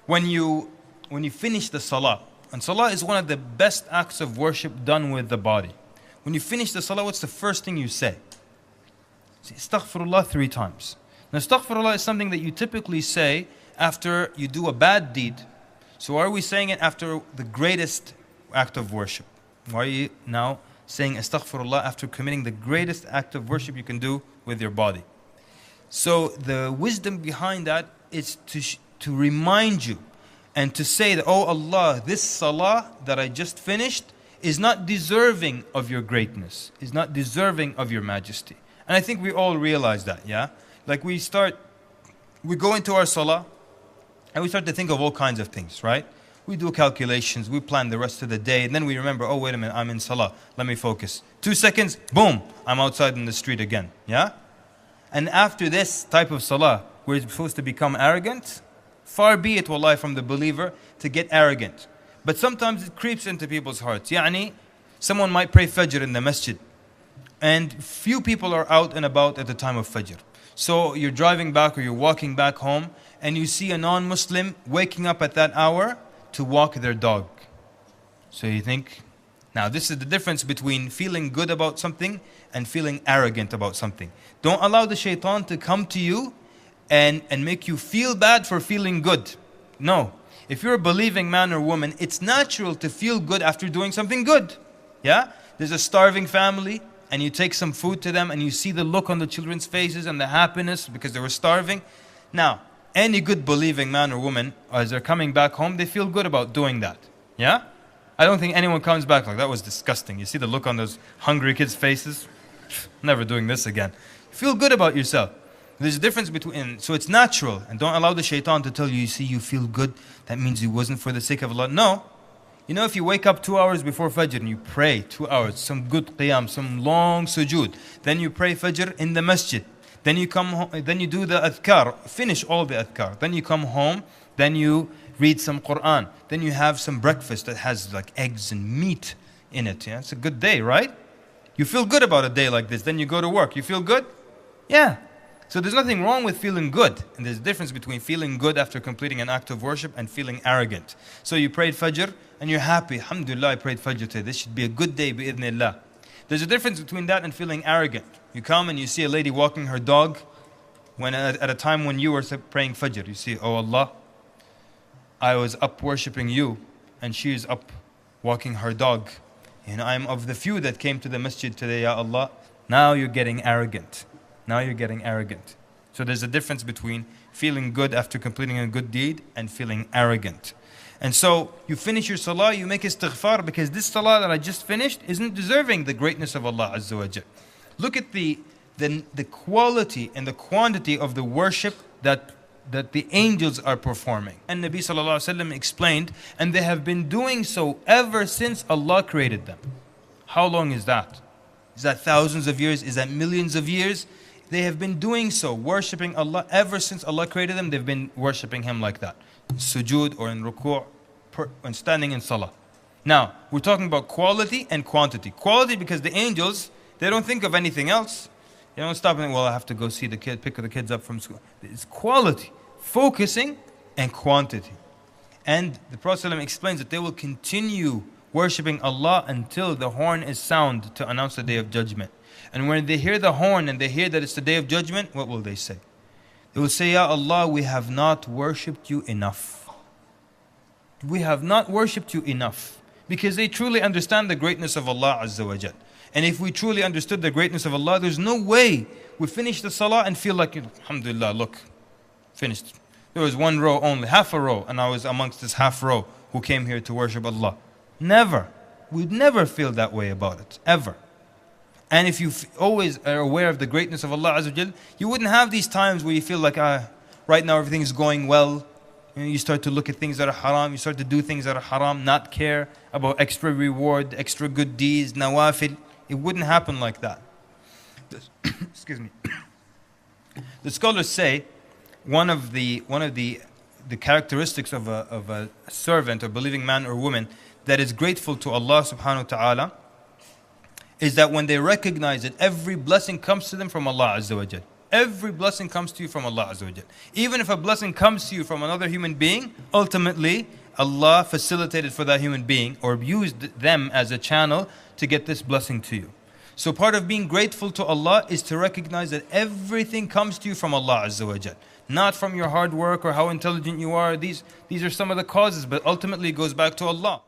when you finish the salah, and salah is one of the best acts of worship done with the body. When you finish the salah, what's the first thing you say? Say astaghfirullah 3 times. Now astaghfirullah is something that you typically say after you do a bad deed. So why are we saying it after the greatest act of worship? Why are you now saying astaghfirullah after committing the greatest act of worship you can do with your body? So the wisdom behind that is to remind you and to say that, oh Allah, this salah that I just finished is not deserving of your greatness, is not deserving of your majesty. And I think we all realize that, yeah? Like we go into our salah and we start to think of all kinds of things, right? We do calculations, we plan the rest of the day, and then we remember, oh wait a minute, I'm in salah, let me focus. 2 seconds, boom, I'm outside in the street again, yeah? And after this type of salah, we're supposed to become arrogant. Far be it, wallahi, from the believer to get arrogant. But sometimes it creeps into people's hearts. Yani, someone might pray Fajr in the masjid, and few people are out and about at the time of Fajr. So you're driving back or you're walking back home, and you see a non-Muslim waking up at that hour to walk their dog. So you think, now this is the difference between feeling good about something and feeling arrogant about something. Don't allow the shaitan to come to you and make you feel bad for feeling good. No. If you're a believing man or woman, it's natural to feel good after doing something good. Yeah? There's a starving family and you take some food to them and you see the look on the children's faces and the happiness because they were starving. Now, any good believing man or woman, as they're coming back home, they feel good about doing that. Yeah? I don't think anyone comes back like, that was disgusting. You see the look on those hungry kids' faces? Never doing this again. Feel good about yourself. There's a difference between, so it's natural, and don't allow the shaitan to tell you, you see, you feel good, that means it wasn't for the sake of Allah. No. You know, if you wake up 2 hours before Fajr and you pray 2 hours, some good qiyam, some long sujood, then you pray Fajr in the masjid, then you come home, then you do the adhkar, finish all the adhkar, then you come home, then you read some Quran, then you have some breakfast that has like eggs and meat in it. Yeah? It's a good day, right? You feel good about a day like this, then you go to work, you feel good? Yeah. So there's nothing wrong with feeling good. And there's a difference between feeling good after completing an act of worship and feeling arrogant. So you prayed Fajr and you're happy. Alhamdulillah, I prayed Fajr today. This should be a good day, bi'idhnillah. There's a difference between that and feeling arrogant. You come and you see a lady walking her dog when at a time when you were praying Fajr. You see, oh Allah, I was up worshipping you and she is up walking her dog. And I'm of the few that came to the masjid today, Ya Allah. Now you're getting arrogant. Now you're getting arrogant. So there's a difference between feeling good after completing a good deed and feeling arrogant. And so you finish your salah, you make istighfar because this salah that I just finished isn't deserving the greatness of Allah Azza wa Jal. Look at the quality and the quantity of the worship that the angels are performing. And Nabi Sallallahu Alaihi Wasallam explained, and they have been doing so ever since Allah created them. How long is that? Is that thousands of years? Is that millions of years? They have been doing so, worshipping Allah ever since Allah created them. They've been worshipping Him like that, in sujood or in ruku' and standing in salah. Now, we're talking about quality and quantity. Quality because the angels, they don't think of anything else. They don't stop and think, well, I have to go see the kid, pick the kids up from school. It's quality, focusing, and quantity. And the Prophet ﷺ explains that they will continue worshipping Allah until the horn is sound to announce the day of judgment. And when they hear the horn and they hear that it's the day of judgment, what will they say? They will say, Ya Allah, we have not worshipped you enough. We have not worshipped you enough. Because they truly understand the greatness of Allah Azza wa Jal. And if we truly understood the greatness of Allah, there's no way we finish the salah and feel like, Alhamdulillah, look, finished. There was one row only, half a row, and I was amongst this half row who came here to worship Allah. Never. We'd never feel that way about it, ever. And if you always are aware of the greatness of Allah Azza wa Jal, you wouldn't have these times where you feel like, right now everything is going well. You start to look at things that are haram, you start to do things that are haram, not care about extra reward, extra good deeds, nawafil. It wouldn't happen like that. Excuse me. The scholars say one of the characteristics of a servant or believing man or woman that is grateful to Allah subhanahu wa ta'ala is that when they recognize that every blessing comes to them from Allah Azza wa Jal. Every blessing comes to you from Allah Azza wa Jal. Even if a blessing comes to you from another human being, ultimately Allah facilitated for that human being or used them as a channel to get this blessing to you. So part of being grateful to Allah is to recognize that everything comes to you from Allah Azza wa Jal. Not from your hard work or how intelligent you are. These are some of the causes, but ultimately it goes back to Allah.